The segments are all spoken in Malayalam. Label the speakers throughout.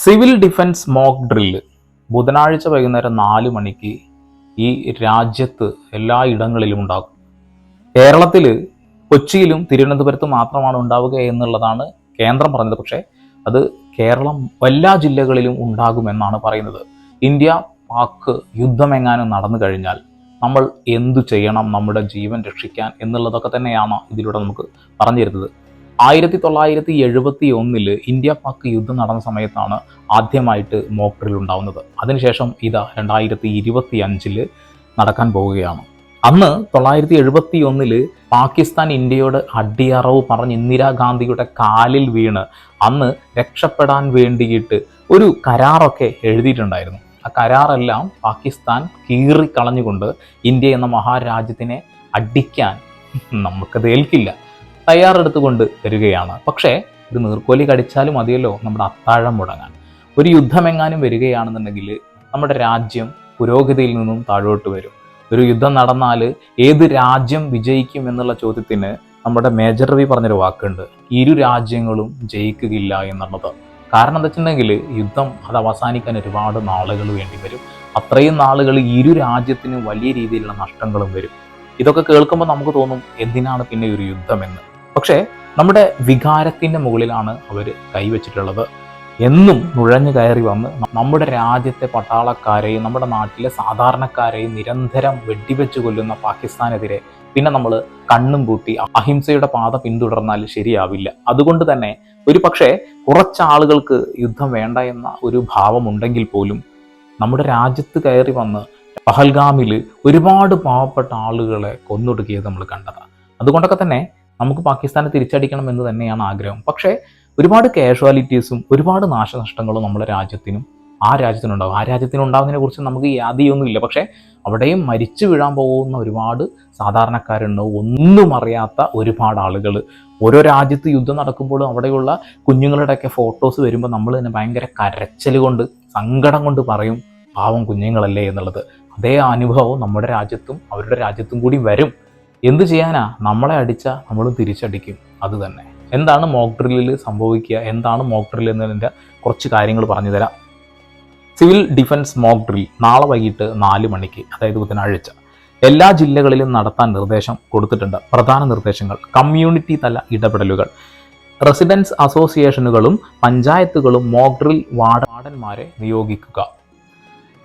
Speaker 1: സിവിൽ ഡിഫൻസ് മോക്ക് ഡ്രില്ല് ബുധനാഴ്ച വൈകുന്നേരം 4 മണിക്ക് ഈ രാജ്യത്ത് എല്ലാ ഇടങ്ങളിലും ഉണ്ടാകും. കേരളത്തിൽ കൊച്ചിയിലും തിരുവനന്തപുരത്തും മാത്രമാണ് ഉണ്ടാവുക എന്നുള്ളതാണ് കേന്ദ്രം പറഞ്ഞത്. പക്ഷേ അത് കേരളം എല്ലാ ജില്ലകളിലും ഉണ്ടാകുമെന്നാണ് പറയുന്നത്. ഇന്ത്യ പാക് യുദ്ധമെങ്ങാനും നടന്നു കഴിഞ്ഞാൽ നമ്മൾ എന്തു ചെയ്യണം നമ്മുടെ ജീവൻ രക്ഷിക്കാൻ എന്നുള്ളതൊക്കെ തന്നെയാണ് ഇതിലൂടെ നമുക്ക് പറഞ്ഞു തരുന്നത്. 1971 ഇന്ത്യ പാക് യുദ്ധം നടന്ന സമയത്താണ് ആദ്യമായിട്ട് മോക്ക് ഡ്രിൽ ഉണ്ടാവുന്നത്. അതിനുശേഷം ഇതാ 2025 നടക്കാൻ പോവുകയാണ്. അന്ന് 1971 പാകിസ്ഥാൻ ഇന്ത്യയോട് അടിയറവ് പറഞ്ഞ് ഇന്ദിരാഗാന്ധിയുടെ കാലിൽ വീണ് അന്ന് രക്ഷപ്പെടാൻ വേണ്ടിയിട്ട് ഒരു കരാറൊക്കെ എഴുതിയിട്ടുണ്ടായിരുന്നു. ആ കരാറെല്ലാം പാകിസ്ഥാൻ കീറിക്കളഞ്ഞുകൊണ്ട് ഇന്ത്യ എന്ന മഹാരാജ്യത്തിനെ അടിക്കാൻ നമുക്കത് ഏൽക്കില്ല തയ്യാറെടുത്തുകൊണ്ട് വരികയാണ്. പക്ഷേ ഇത് നീർക്കോലി കടിച്ചാലും മതിയല്ലോ നമ്മുടെ അത്താഴം മുടങ്ങാൻ. ഒരു യുദ്ധമെങ്ങാനും വരികയാണെന്നുണ്ടെങ്കിൽ നമ്മുടെ രാജ്യം പുരോഗതിയിൽ നിന്നും താഴോട്ട് വരും. ഒരു യുദ്ധം നടന്നാൽ ഏത് രാജ്യം വിജയിക്കും എന്നുള്ള ചോദ്യത്തിന് നമ്മുടെ മേജർ രവി പറഞ്ഞൊരു വാക്കുണ്ട്, ഇരു രാജ്യങ്ങളും ജയിക്കുകയില്ല എന്നുള്ളത്. കാരണം എന്താ വെച്ചിട്ടുണ്ടെങ്കിൽ യുദ്ധം അത് അവസാനിക്കാൻ ഒരുപാട് നാളുകൾ വേണ്ടി വരും. അത്രയും നാളുകൾ ഇരു രാജ്യത്തിനും വലിയ രീതിയിലുള്ള നഷ്ടങ്ങളും വരും. ഇതൊക്കെ കേൾക്കുമ്പോൾ നമുക്ക് തോന്നും എന്തിനാണ് പിന്നെ ഒരു യുദ്ധമെന്ന്. പക്ഷേ നമ്മുടെ വികാരത്തിൻ്റെ മുകളിലാണ് അവർ കൈവച്ചിട്ടുള്ളത്. എന്നും നുഴഞ്ഞു കയറി വന്ന് നമ്മുടെ രാജ്യത്തെ പട്ടാളക്കാരെയും നമ്മുടെ നാട്ടിലെ സാധാരണക്കാരെയും നിരന്തരം വെടിവെച്ച് കൊല്ലുന്ന പാകിസ്ഥാനെതിരെ പിന്നെ നമ്മൾ കണ്ണും പൂട്ടി അഹിംസയുടെ പാത പിന്തുടർന്നാൽ ശരിയാവില്ല. അതുകൊണ്ട് തന്നെ ഒരു പക്ഷേ കുറച്ചാളുകൾക്ക് യുദ്ധം വേണ്ട എന്ന ഒരു ഭാവമുണ്ടെങ്കിൽ പോലും നമ്മുടെ രാജ്യത്ത് കയറി വന്ന് പഹൽഗാമിൽ ഒരുപാട് പാവപ്പെട്ട ആളുകളെ കൊന്നൊടുക്കിയത് നമ്മൾ കണ്ടതാണ്. അതുകൊണ്ടൊക്കെ തന്നെ നമുക്ക് പാകിസ്ഥാനെ തിരിച്ചടിക്കണം എന്ന് തന്നെയാണ് ആഗ്രഹം. പക്ഷേ ഒരുപാട് കാഷ്വാലിറ്റീസും ഒരുപാട് നാശനഷ്ടങ്ങളും നമ്മുടെ രാജ്യത്തിനും ആ രാജ്യത്തിനുണ്ടാകും. ആ രാജ്യത്തിനുണ്ടാകുന്നതിനെ കുറിച്ച് നമുക്ക് യാതൊന്നുമില്ല. പക്ഷേ അവിടെയും മരിച്ചു വീഴാൻ പോകുന്ന ഒരുപാട് സാധാരണക്കാരുണ്ടാവും. ഒന്നും അറിയാത്ത ഒരുപാട് ആളുകൾ. ഓരോ രാജ്യത്ത് യുദ്ധം നടക്കുമ്പോഴും അവിടെയുള്ള കുഞ്ഞുങ്ങളുടെയൊക്കെ ഫോട്ടോസ് വരുമ്പോൾ നമ്മൾ തന്നെ ഭയങ്കര കരച്ചിൽ കൊണ്ട് സങ്കടം കൊണ്ട് പറയും പാവം കുഞ്ഞുങ്ങളല്ലേ എന്നുള്ളത്. അതേ അനുഭവം നമ്മുടെ രാജ്യത്തും അവരുടെ രാജ്യത്തും കൂടി വരും. എന്ത് ചെയ്യാനാ, നമ്മളെ അടിച്ചാൽ നമ്മളും തിരിച്ചടിക്കും. അത് തന്നെ. എന്താണ് മോക്ക് ഡ്രില്ലിൽ സംഭവിക്കുക, എന്താണ് മോക്ക് ഡ്രിൽ എന്നതിൻ്റെ കുറച്ച് കാര്യങ്ങൾ പറഞ്ഞു തരാം. സിവിൽ ഡിഫൻസ് മോക്ക് ഡ്രിൽ നാളെ വൈകിട്ട് 4 മണിക്ക്, അതായത് ബുധനാഴ്ച എല്ലാ ജില്ലകളിലും നടത്താൻ നിർദ്ദേശം കൊടുത്തിട്ടുണ്ട്. പ്രധാന നിർദ്ദേശങ്ങൾ: കമ്മ്യൂണിറ്റി തല ഇടപെടലുകൾ, റെസിഡൻസ് അസോസിയേഷനുകളും പഞ്ചായത്തുകളും മോക്ക് ഡ്രിൽ വാർഡന്മാരെ നിയോഗിക്കുക.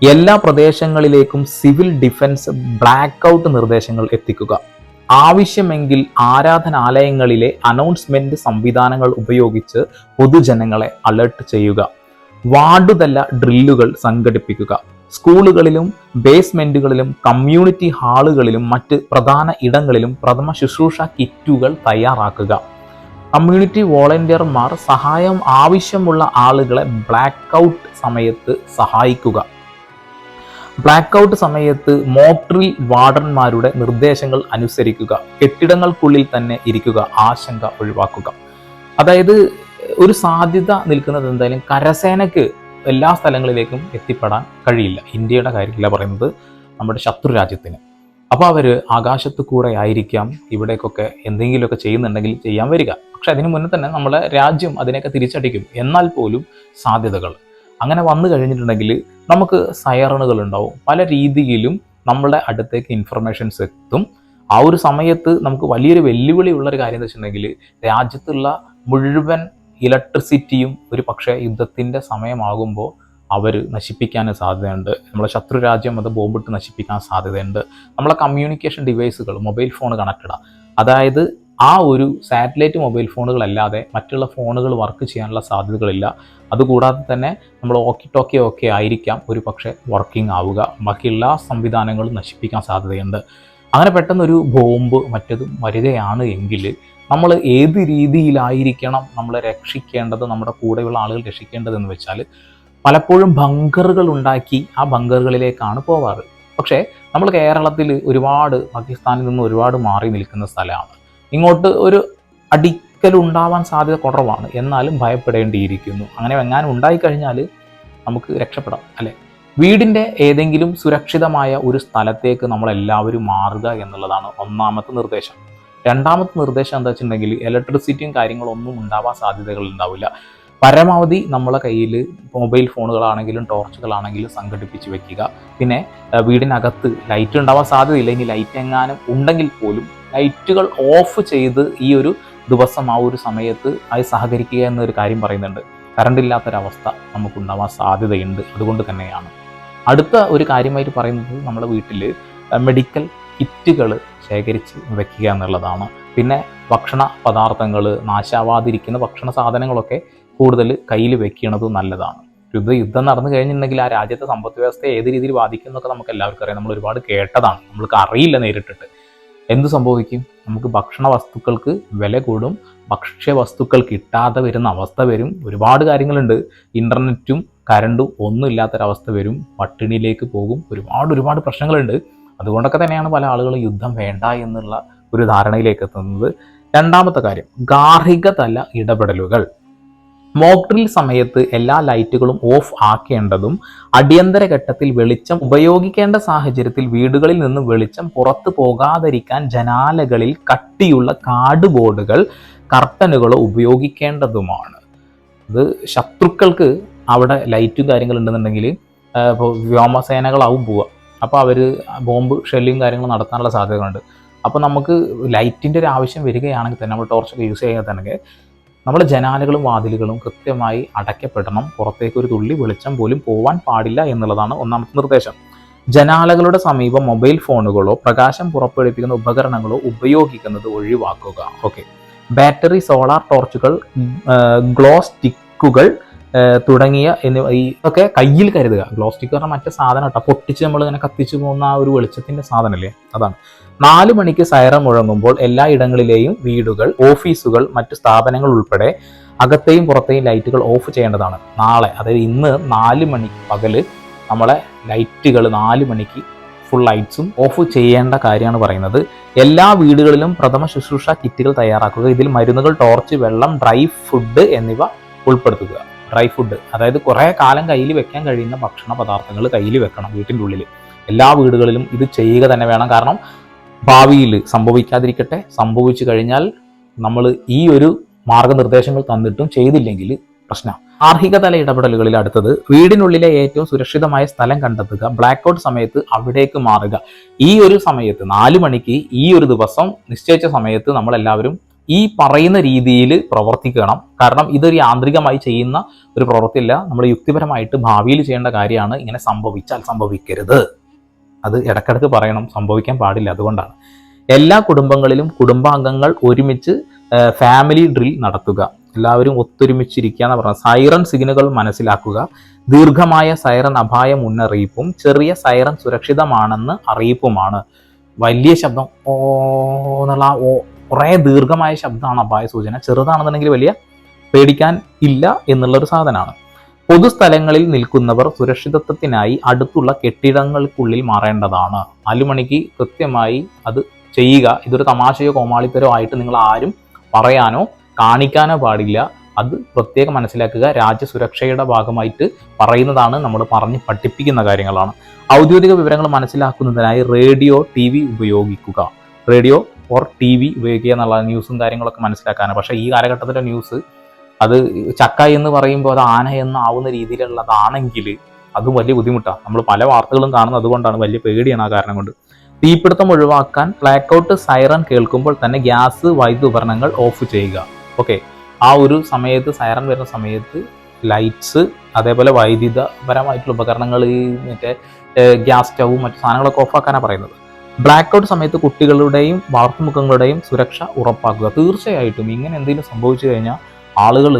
Speaker 1: എല്ലാ പ്രദേശങ്ങളിലേക്കും സിവിൽ ഡിഫൻസ് ബ്ലാക്ക് ഔട്ട് നിർദ്ദേശങ്ങൾ എത്തിക്കുക. ആവശ്യമെങ്കിൽ ആരാധനാലയങ്ങളിലെ അനൗൺസ്മെന്റ് സംവിധാനങ്ങൾ ഉപയോഗിച്ച് പൊതുജനങ്ങളെ അലർട്ട് ചെയ്യുക. വാർഡുതല ഡ്രില്ലുകൾ സംഘടിപ്പിക്കുക. സ്കൂളുകളിലും ബേസ്മെന്റുകളിലും കമ്മ്യൂണിറ്റി ഹാളുകളിലും മറ്റ് പ്രധാന ഇടങ്ങളിലും പ്രഥമ ശുശ്രൂഷ കിറ്റുകൾ തയ്യാറാക്കുക. കമ്മ്യൂണിറ്റി വോളണ്ടിയർമാർ സഹായം ആവശ്യമുള്ള ആളുകളെ ബ്ലാക്ക് ഔട്ട് സമയത്ത് സഹായിക്കുക. ബ്ലാക്ക് ഔട്ട് സമയത്ത് മോക്ക് ഡ്രിൽ വാർഡന്മാരുടെ നിർദ്ദേശങ്ങൾ അനുസരിക്കുക. കെട്ടിടങ്ങൾക്കുള്ളിൽ തന്നെ ഇരിക്കുക. ആശങ്ക ഒഴിവാക്കുക. അതായത് ഒരു സാധ്യത നിൽക്കുന്നത് എന്തായാലും കരസേനയ്ക്ക് എല്ലാ സ്ഥലങ്ങളിലേക്കും എത്തിപ്പെടാൻ കഴിയില്ല. ഇന്ത്യയുടെ കാര്യത്തില പറയുന്നത്, നമ്മുടെ ശത്രു രാജ്യത്തിന്. അപ്പോൾ അവർ ആകാശത്ത് കൂടെ ആയിരിക്കാം ഇവിടേക്കൊക്കെ എന്തെങ്കിലുമൊക്കെ ചെയ്യുന്നുണ്ടെങ്കിൽ ചെയ്യാൻ വരിക. പക്ഷെ അതിനു മുന്നേ തന്നെ നമ്മളെ രാജ്യം അതിനെയൊക്കെ തിരിച്ചടിക്കും. എന്നാൽ പോലും സാധ്യതകൾ അങ്ങനെ വന്നു കഴിഞ്ഞിട്ടുണ്ടെങ്കിൽ നമുക്ക് സൈറണുകൾ ഉണ്ടാവും. പല രീതിയിലും നമ്മളുടെ അടുത്തേക്ക് ഇൻഫർമേഷൻസ് എത്തും. ആ ഒരു സമയത്ത് നമുക്ക് വലിയൊരു വെല്ലുവിളി ഉള്ളൊരു കാര്യം എന്ന് വെച്ചിട്ടുണ്ടെങ്കിൽ രാജ്യത്തുള്ള മുഴുവൻ ഇലക്ട്രിസിറ്റിയും ഒരു പക്ഷേ യുദ്ധത്തിൻ്റെ സമയമാകുമ്പോൾ അവർ നശിപ്പിക്കാൻ സാധ്യതയുണ്ട്. നമ്മളെ ശത്രു രാജ്യം അത് ബോംബിട്ട് നശിപ്പിക്കാൻ സാധ്യതയുണ്ട്. നമ്മളെ കമ്മ്യൂണിക്കേഷൻ ഡിവൈസുകൾ, മൊബൈൽ ഫോൺ കണക്റ്റഡാണ്. അതായത് ആ ഒരു സാറ്റലൈറ്റ് മൊബൈൽ ഫോണുകളല്ലാതെ മറ്റുള്ള ഫോണുകൾ വർക്ക് ചെയ്യാനുള്ള സാധ്യതകളില്ല. അതുകൂടാതെ തന്നെ നമ്മൾ ഓക്കെ ആയിരിക്കാം ഒരു പക്ഷേ വർക്കിംഗ് ആവുക. ബാക്കി എല്ലാ സംവിധാനങ്ങളും നശിപ്പിക്കാൻ സാധ്യതയുണ്ട്. അങ്ങനെ പെട്ടെന്നൊരു ബോംബ് മറ്റതും വരികയാണ് എങ്കിൽ നമ്മൾ ഏത് രീതിയിലായിരിക്കണം നമ്മളെ രക്ഷിക്കേണ്ടത്, നമ്മുടെ കൂടെയുള്ള ആളുകൾ രക്ഷിക്കേണ്ടതെന്ന് വെച്ചാൽ പലപ്പോഴും ബങ്കറുകൾ ഉണ്ടാക്കി ആ ബങ്കറുകളിലേക്കാണ് പോവാറ്. പക്ഷേ നമ്മൾ കേരളത്തിൽ ഒരുപാട് പാകിസ്ഥാനിൽ നിന്ന് ഒരുപാട് മാറി നിൽക്കുന്ന സ്ഥലമാണ്. ഇങ്ങോട്ട് ഒരു അടിക്കലുണ്ടാവാൻ സാധ്യത കുറവാണ്. എന്നാലും ഭയപ്പെടേണ്ടിയിരിക്കുന്നു. അങ്ങനെ എങ്ങാനും ഉണ്ടായിക്കഴിഞ്ഞാൽ നമുക്ക് രക്ഷപ്പെടാം, അല്ലേ? വീടിൻ്റെ ഏതെങ്കിലും സുരക്ഷിതമായ ഒരു സ്ഥലത്തേക്ക് നമ്മളെല്ലാവരും മാറുക എന്നുള്ളതാണ് ഒന്നാമത്തെ നിർദ്ദേശം. രണ്ടാമത്തെ നിർദ്ദേശം എന്താ വെച്ചിട്ടുണ്ടെങ്കിൽ ഇലക്ട്രിസിറ്റിയും കാര്യങ്ങളൊന്നും ഉണ്ടാവാൻ സാധ്യതകൾ ഉണ്ടാവില്ല. പരമാവധി നമ്മളെ കയ്യിൽ മൊബൈൽ ഫോണുകളാണെങ്കിലും ടോർച്ചുകളാണെങ്കിലും സംഘടിപ്പിച്ച് വെക്കുക. പിന്നെ വീടിനകത്ത് ലൈറ്റ് ഉണ്ടാവാൻ സാധ്യതയില്ല. ഇനി ലൈറ്റ് എങ്ങാനും ഉണ്ടെങ്കിൽ പോലും ലൈറ്റുകൾ ഓഫ് ചെയ്ത് ഈ ഒരു ദിവസം ആ ഒരു സമയത്ത് അത് സഹകരിക്കുക എന്നൊരു കാര്യം പറയുന്നുണ്ട്. കറണ്ട് ഇല്ലാത്തൊരവസ്ഥ നമുക്കുണ്ടാവാൻ സാധ്യതയുണ്ട്. അതുകൊണ്ട് തന്നെയാണ്. അടുത്ത ഒരു കാര്യമായിട്ട് പറയുന്നത് നമ്മുടെ വീട്ടിൽ മെഡിക്കൽ കിറ്റുകൾ ശേഖരിച്ച് വെക്കുക എന്നുള്ളതാണ്. പിന്നെ ഭക്ഷണ പദാർത്ഥങ്ങൾ, നാശാവാതിരിക്കുന്ന ഭക്ഷണ സാധനങ്ങളൊക്കെ കൂടുതൽ കയ്യിൽ വെക്കുന്നത് നല്ലതാണ്. യുദ്ധം നടന്നു കഴിഞ്ഞിട്ടുണ്ടെങ്കിൽ ആ രാജ്യത്തെ സമ്പദ് വ്യവസ്ഥയെ ഏത് രീതിയിൽ ബാധിക്കും എന്നൊക്കെ നമുക്ക് എല്ലാവർക്കും അറിയാം. നമ്മൾ ഒരുപാട് കേട്ടതാണ്, നമ്മൾക്ക് അറിയില്ല നേരിട്ടിട്ട്. എന്ത് സംഭവിക്കും? നമുക്ക് ഭക്ഷണ വസ്തുക്കൾക്ക് വില കൂടും, ഭക്ഷ്യവസ്തുക്കൾ കിട്ടാതെ വരുന്ന അവസ്ഥ വരും. ഒരുപാട് കാര്യങ്ങളുണ്ട്. ഇൻ്റർനെറ്റും കറണ്ടും ഒന്നും ഇല്ലാത്തൊരവസ്ഥ വരും, പട്ടിണിയിലേക്ക് പോകും. ഒരുപാട് പ്രശ്നങ്ങളുണ്ട്. അതുകൊണ്ടൊക്കെ തന്നെയാണ് പല ആളുകളും യുദ്ധം വേണ്ട എന്നുള്ള ഒരു ധാരണയിലേക്ക് എത്തുന്നത്. രണ്ടാമത്തെ കാര്യം, ഗാർഹിക തല ഇടപെടലുകൾ. മോക്ക് ഡ്രിൽ സമയത്ത് എല്ലാ ലൈറ്റുകളും ഓഫ് ആക്കേണ്ടതും അടിയന്തര ഘട്ടത്തിൽ വെളിച്ചം ഉപയോഗിക്കേണ്ട സാഹചര്യത്തിൽ വീടുകളിൽ നിന്ന് വെളിച്ചം പുറത്തു പോകാതിരിക്കാൻ ജനാലകളിൽ കട്ടിയുള്ള കാർഡ് ബോർഡുകൾ, കർട്ടനുകളോ ഉപയോഗിക്കേണ്ടതുമാണ്. ഇത് ശത്രുക്കൾക്ക് അവിടെ ലൈറ്റും കാര്യങ്ങളുണ്ടെന്നുണ്ടെങ്കിൽ ഇപ്പോൾ വ്യോമസേനകളാവും പോവുക. അപ്പോൾ അവർ ബോംബ് ഷെല്ലും കാര്യങ്ങളും നടത്താനുള്ള സാധ്യതകളുണ്ട്. അപ്പോൾ നമുക്ക് ലൈറ്റിൻ്റെ ഒരു ആവശ്യം വരികയാണെങ്കിൽ തന്നെ നമ്മൾ ടോർച്ചൊക്കെ യൂസ് ചെയ്യുകയാണെങ്കിൽ നമ്മുടെ ജനാലകളും വാതിലുകളും കൃത്യമായി അടയ്ക്കപ്പെടണം. പുറത്തേക്ക് ഒരു തുള്ളി വെളിച്ചം പോലും പോവാൻ പാടില്ല എന്നുള്ളതാണ് ഒന്നാമത്തെ നിർദ്ദേശം. ജനാലകളുടെ സമീപം മൊബൈൽ ഫോണുകളോ പ്രകാശം പുറപ്പെടുവിക്കുന്ന ഉപകരണങ്ങളോ ഉപയോഗിക്കുന്നത് ഒഴിവാക്കുക. ഓക്കെ. ബാറ്ററി, സോളാർ ടോർച്ചുകൾ, ഗ്ലോ സ്റ്റിക്കുകൾ തുടങ്ങിയ ഇതൊക്കെ കയ്യിൽ കരുതുക. ഗ്ലോ സ്റ്റിക്ക് പറഞ്ഞാൽ മറ്റേ സാധനം കേട്ടോ, പൊട്ടിച്ച് നമ്മൾ ഇങ്ങനെ കത്തിച്ചു പോകുന്ന ആ ഒരു വെളിച്ചത്തിന്റെ സാധനമല്ലേ, അതാണ്. 4 മണിക്ക് സൈറൻ മുഴങ്ങുമ്പോൾ എല്ലാ ഇടങ്ങളിലെയും വീടുകൾ, ഓഫീസുകൾ, മറ്റു സ്ഥാപനങ്ങൾ ഉൾപ്പെടെ അകത്തെയും പുറത്തെയും ലൈറ്റുകൾ ഓഫ് ചെയ്യേണ്ടതാണ്. നാളെ, അതായത് ഇന്ന് 4 മണിക്ക് പകല് നമ്മളെ ലൈറ്റുകൾ 4 മണിക്ക് ഫുൾ ലൈറ്റ്സും ഓഫ് ചെയ്യേണ്ട കാര്യമാണ് പറയുന്നത്. എല്ലാ വീടുകളിലും പ്രഥമ ശുശ്രൂഷ കിറ്റുകൾ തയ്യാറാക്കുക. ഇതിൽ മരുന്നുകൾ, ടോർച്ച്, വെള്ളം, ഡ്രൈ ഫുഡ് എന്നിവ ഉൾപ്പെടുത്തുക. ഡ്രൈ ഫുഡ് അതായത് കുറേ കാലം കയ്യിൽ വെക്കാൻ കഴിയുന്ന ഭക്ഷണ പദാർത്ഥങ്ങൾ കയ്യിൽ വെക്കണം വീട്ടിൻ്റെ ഉള്ളിൽ. എല്ലാ വീടുകളിലും ഇത് ചെയ്യുക തന്നെ വേണം. കാരണം ഭാവിയിൽ സംഭവിക്കാതിരിക്കട്ടെ, സംഭവിച്ചു കഴിഞ്ഞാൽ നമ്മൾ ഈ ഒരു മാർഗനിർദ്ദേശങ്ങൾ തന്നിട്ടും ചെയ്തില്ലെങ്കിൽ പ്രശ്നം. ഗാർഹിക തല ഇടപെടലുകളിൽ അടുത്തത്, വീടിനുള്ളിലെ ഏറ്റവും സുരക്ഷിതമായ സ്ഥലം കണ്ടെത്തുക. ബ്ലാക്ക് ഔട്ട് സമയത്ത് അവിടേക്ക് മാറുക. ഈ ഒരു സമയത്ത് 4 മണിക്ക് ഈ ഒരു ദിവസം നിശ്ചയിച്ച സമയത്ത് നമ്മളെല്ലാവരും ഈ പറയുന്ന രീതിയിൽ പ്രവർത്തിക്കണം. കാരണം ഇതൊരു യാന്ത്രികമായി ചെയ്യുന്ന ഒരു പ്രവൃത്തിയല്ല, നമ്മൾ യുക്തിപരമായിട്ട് ഭാവിയിൽ ചെയ്യേണ്ട കാര്യമാണ്. ഇങ്ങനെ സംഭവിച്ചാൽ സംഭവിക്കരുത്, അത് ഇടക്കിടക്ക് പറയണം, സംഭവിക്കാൻ പാടില്ല. അതുകൊണ്ടാണ് എല്ലാ കുടുംബങ്ങളിലും കുടുംബാംഗങ്ങൾ ഒരുമിച്ച് ഫാമിലി ഡ്രിൽ നടത്തുക. എല്ലാവരും ഒത്തൊരുമിച്ചിരിക്കുക എന്ന് പറഞ്ഞാൽ സൈറൺ സിഗ്നലുകൾ മനസ്സിലാക്കുക. ദീർഘമായ സൈറൺ അപായ മുന്നറിയിപ്പും ചെറിയ സൈറൺ സുരക്ഷിതമാണെന്ന് അറിയിപ്പുമാണ്. വലിയ ശബ്ദം ഓ എന്നുള്ള കുറേ ദീർഘമായ ശബ്ദമാണ് അപായ സൂചന. ചെറുതാണെന്നുണ്ടെങ്കിൽ വലിയ പേടിക്കാൻ ഇല്ല എന്നുള്ളൊരു സാധനമാണ്. പൊതുസ്ഥലങ്ങളിൽ നിൽക്കുന്നവർ സുരക്ഷിതത്വത്തിനായി അടുത്തുള്ള കെട്ടിടങ്ങൾക്കുള്ളിൽ മാറേണ്ടതാണ്. 4 മണിക്ക് കൃത്യമായി അത് ചെയ്യുക. ഇതൊരു തമാശയോ കോമാളിത്തരോ ആയിട്ട് നിങ്ങൾ ആരും പറയാനോ കാണിക്കാനോ പാടില്ല. അത് പ്രത്യേകം മനസ്സിലാക്കുക. രാജ്യസുരക്ഷയുടെ ഭാഗമായിട്ട് പറയുന്നതാണ്, നമ്മൾ പറഞ്ഞ് പഠിപ്പിക്കുന്ന കാര്യങ്ങളാണ്. ഔദ്യോഗിക വിവരങ്ങൾ മനസ്സിലാക്കുന്നതിനായി റേഡിയോ, TV ഉപയോഗിക്കുക. റേഡിയോ ഓർ TV ഉപയോഗിക്കുക എന്നുള്ള ന്യൂസും കാര്യങ്ങളൊക്കെ മനസ്സിലാക്കാനാണ്. പക്ഷേ ഈ കാലഘട്ടത്തിലെ ന്യൂസ് അത് ചക്ക എന്ന് പറയുമ്പോൾ അത് ആന എന്നാവുന്ന രീതിയിലുള്ളതാണെങ്കിൽ അതും വലിയ ബുദ്ധിമുട്ടാണ്. നമ്മൾ പല വാർത്തകളും കാണുന്നത് അതുകൊണ്ടാണ്, വലിയ പേടിയാണ് ആ കാരണം കൊണ്ട്. തീപിടുത്തം ഒഴിവാക്കാൻ ബ്ലാക്ക് ഔട്ട് സൈറൺ കേൾക്കുമ്പോൾ തന്നെ ഗ്യാസ്, വൈദ്യുത ഉപകരണങ്ങൾ ഓഫ് ചെയ്യുക. ഓക്കെ. ആ ഒരു സമയത്ത് സൈറൺ വരുന്ന സമയത്ത് ലൈറ്റ്സ്, അതേപോലെ വൈദ്യുതപരമായിട്ടുള്ള ഉപകരണങ്ങൾ, മറ്റേ ഗ്യാസ് സ്റ്റൗവും മറ്റു സാധനങ്ങളൊക്കെ ഓഫാക്കാനാണ് പറയുന്നത്. ബ്ലാക്ക് ഔട്ട് സമയത്ത് കുട്ടികളുടെയും വളർത്തുമുഖങ്ങളുടെയും സുരക്ഷ ഉറപ്പാക്കുക. തീർച്ചയായിട്ടും ഇങ്ങനെ എന്തെങ്കിലും സംഭവിച്ചു കഴിഞ്ഞാൽ ആളുകൾ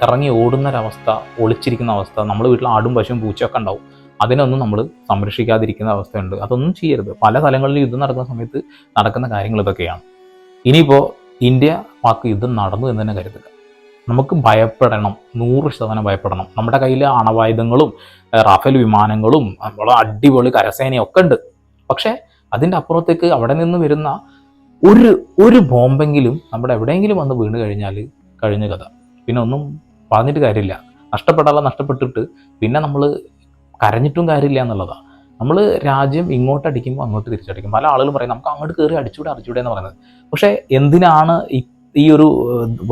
Speaker 1: ഇറങ്ങി ഓടുന്നൊരവസ്ഥ, ഒളിച്ചിരിക്കുന്ന അവസ്ഥ, നമ്മുടെ വീട്ടിൽ ആടും പശുവും പൂച്ചയൊക്കെ ഉണ്ടാവും. അതിനൊന്നും നമ്മൾ സംരക്ഷിക്കാതിരിക്കുന്ന അവസ്ഥയുണ്ട്. അതൊന്നും ചെയ്യരുത്. പല സ്ഥലങ്ങളിലും യുദ്ധം നടക്കുന്ന സമയത്ത് നടക്കുന്ന കാര്യങ്ങൾ ഇതൊക്കെയാണ്. ഇനിയിപ്പോൾ ഇന്ത്യ പാക് യുദ്ധം നടന്നു എന്ന് തന്നെ കരുതുക. നമുക്ക് ഭയപ്പെടണം, 100% ഭയപ്പെടണം. നമ്മുടെ കയ്യിൽ അണവായുധങ്ങളും റാഫേൽ വിമാനങ്ങളും നമ്മളെ അടിപൊളി കരസേനയും ഒക്കെ ഉണ്ട്. പക്ഷേ അതിൻ്റെ അപ്പുറത്തേക്ക് അവിടെ നിന്ന് വരുന്ന ഒരു ബോംബെങ്കിലും നമ്മുടെ എവിടെയെങ്കിലും വന്ന് വീണ് കഴിഞ്ഞാൽ കഴിഞ്ഞ കഥ. പിന്നെ ഒന്നും പറഞ്ഞിട്ട് കാര്യമില്ല. നഷ്ടപ്പെടാനുള്ള നഷ്ടപ്പെട്ടിട്ട് പിന്നെ നമ്മൾ കരഞ്ഞിട്ടും കാര്യമില്ല എന്നുള്ളതാണ്. നമ്മൾ രാജ്യം ഇങ്ങോട്ട് അടിക്കുമ്പോൾ അങ്ങോട്ട് തിരിച്ചടിക്കും. പല ആളുകളും പറയും നമുക്ക് അങ്ങോട്ട് കയറി അടിച്ചൂടെ എന്ന് പറയുന്നത്. പക്ഷേ എന്തിനാണ് ഈ ഒരു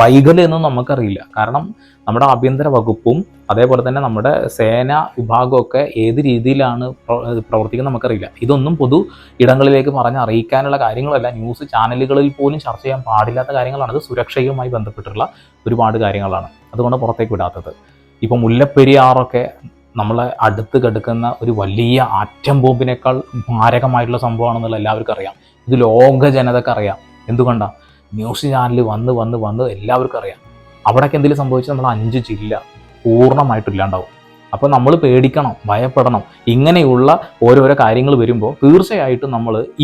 Speaker 1: വൈകല്യമൊന്നും നമുക്കറിയില്ല. കാരണം നമ്മുടെ ആഭ്യന്തര വകുപ്പും അതേപോലെ തന്നെ നമ്മുടെ സേനാ വിഭാഗമൊക്കെ ഏത് രീതിയിലാണ് പ്രവർത്തിക്കുന്നത് നമുക്കറിയില്ല. ഇതൊന്നും പൊതു ഇടങ്ങളിലേക്ക് പറഞ്ഞ് അറിയിക്കാനുള്ള കാര്യങ്ങളല്ല, ന്യൂസ് ചാനലുകളിൽ പോലും ചർച്ച ചെയ്യാൻ പാടില്ലാത്ത കാര്യങ്ങളാണ്. അത് സുരക്ഷയുമായി ബന്ധപ്പെട്ടുള്ള ഒരുപാട് കാര്യങ്ങളാണ്, അതുകൊണ്ട് പുറത്തേക്ക് വിടാത്തത്. ഇപ്പോൾ മുല്ലപ്പെരിയാറൊക്കെ നമ്മളെ അടുത്ത് കിടക്കുന്ന ഒരു വലിയ ആറ്റം ബോംബിനേക്കാൾ മാരകമായിട്ടുള്ള സംഭവമാണെന്നുള്ള എല്ലാവർക്കും അറിയാം. ഇത് ലോക ജനതയ്ക്ക് അറിയാം. എന്തുകൊണ്ടാണ്? ന്യൂസ് ചാനൽ വന്ന് എല്ലാവർക്കും അറിയാം. അവിടേക്ക് എന്തെങ്കിലും സംഭവിച്ചാൽ നമ്മൾ 5 ജില്ല പൂർണ്ണമായിട്ടില്ലാണ്ടാവും. അപ്പോൾ നമ്മൾ പേടിക്കണം, ഭയപ്പെടണം. ഇങ്ങനെയുള്ള ഓരോരോ കാര്യങ്ങൾ വരുമ്പോൾ തീർച്ചയായിട്ടും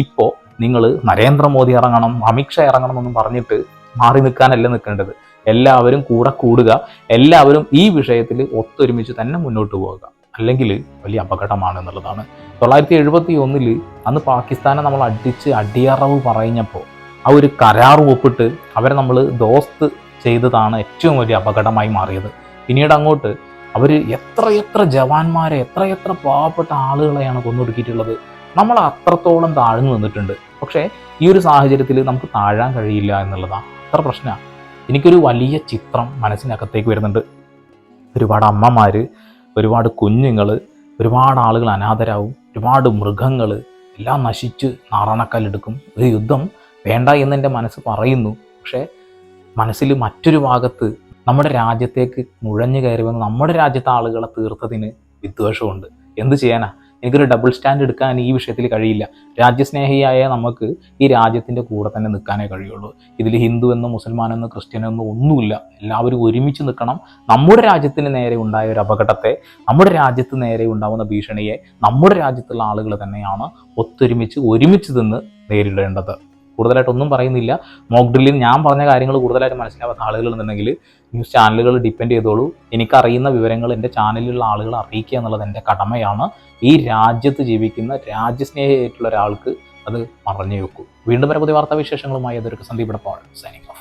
Speaker 1: ഇപ്പോൾ നിങ്ങൾ നരേന്ദ്രമോദി ഇറങ്ങണം, അമിത്ഷാ ഇറങ്ങണം എന്നൊന്നും പറഞ്ഞിട്ട് മാറി നിൽക്കാനല്ല നിൽക്കേണ്ടത്. എല്ലാവരും കൂടെ കൂടുക, എല്ലാവരും ഈ വിഷയത്തിൽ ഒത്തൊരുമിച്ച് തന്നെ മുന്നോട്ട് പോവുക. അല്ലെങ്കിൽ വലിയ അപകടമാണ് എന്നുള്ളതാണ്. 1971 അന്ന് പാകിസ്ഥാനെ നമ്മൾ അടിയറവ് പറഞ്ഞപ്പോൾ ആ ഒരു കരാർ ഒപ്പിട്ട് അവരെ നമ്മൾ ദോസ്ത് ചെയ്തതാണ് ഏറ്റവും വലിയ അപകടമായി മാറിയത്. പിന്നീട് അങ്ങോട്ട് അവർ എത്രയെത്ര ജവാന്മാരെ, എത്രയെത്ര പാവപ്പെട്ട ആളുകളെയാണ് കൊന്നൊടുക്കിയിട്ടുള്ളത്. നമ്മൾ അത്രത്തോളം താഴ്ന്നു നിന്നിട്ടുണ്ട്. പക്ഷേ ഈ ഒരു സാഹചര്യത്തിൽ നമുക്ക് താഴാൻ കഴിയില്ല എന്നുള്ളതാണ് അത്ര പ്രശ്നമാണ്. എനിക്കൊരു വലിയ ചിത്രം മനസ്സിനകത്തേക്ക് വരുന്നുണ്ട്. ഒരുപാട് അമ്മമാർ, ഒരുപാട് കുഞ്ഞുങ്ങൾ, ഒരുപാട് ആളുകൾ അനാഥരാകും, ഒരുപാട് മൃഗങ്ങൾ എല്ലാം നശിച്ച് നാറാണക്കല്ലെടുക്കും. ഒരു യുദ്ധം വേണ്ട എന്ന് എൻ്റെ മനസ്സ് പറയുന്നു. പക്ഷേ മനസ്സിൽ മറ്റൊരു ഭാഗത്ത് നമ്മുടെ രാജ്യത്തേക്ക് നുഴഞ്ഞു കയറി വന്ന് നമ്മുടെ രാജ്യത്തെ ആളുകളെ തീർത്തതിന് വിദ്വേഷമുണ്ട്. എന്ത് ചെയ്യാനാ? എനിക്കൊരു ഡബിൾ സ്റ്റാൻഡ് എടുക്കാൻ ഈ വിഷയത്തിൽ കഴിയില്ല. രാജ്യസ്നേഹിയായ നമുക്ക് ഈ രാജ്യത്തിൻ്റെ കൂടെ തന്നെ നിൽക്കാനേ കഴിയുള്ളൂ. ഇതിൽ ഹിന്ദു എന്നോ മുസൽമാനെന്നോ ക്രിസ്ത്യനെന്നോ ഒന്നുമില്ല. എല്ലാവരും ഒരുമിച്ച് നിൽക്കണം. നമ്മുടെ രാജ്യത്തിന് നേരെ ഉണ്ടായ ഒരു അപകടത്തെ, നമ്മുടെ രാജ്യത്ത് നേരെ ഉണ്ടാകുന്ന ഭീഷണിയെ നമ്മുടെ രാജ്യത്തുള്ള ആളുകൾ തന്നെയാണ് ഒരുമിച്ച് നിന്ന് നേരിടേണ്ടത്. കൂടുതലായിട്ടൊന്നും പറയുന്നില്ല. മോക്ക് ഡ്രില്ലിൽ ഞാൻ പറഞ്ഞ കാര്യങ്ങൾ കൂടുതലായിട്ട് മനസ്സിലാവാത്ത ആളുകൾ എന്നുണ്ടെങ്കിൽ ന്യൂസ് ചാനലുകൾ ഡിപ്പെൻഡ് ചെയ്തോളൂ. എനിക്കറിയുന്ന വിവരങ്ങൾ എൻ്റെ ചാനലിലുള്ള ആളുകളെ അറിയിക്കുക എന്നുള്ളത് എൻ്റെ കടമയാണ്. ഈ രാജ്യത്ത് ജീവിക്കുന്ന രാജ്യസ്നേഹിയായിട്ടുള്ള ഒരാൾക്ക് അത് പറഞ്ഞു വെക്കൂ. വീണ്ടും വരെ പുതിയ വാർത്താവിശേഷങ്ങളുമായി അതൊരു സന്ദീപ് ഇപ്പോൾ സൈനിങ്.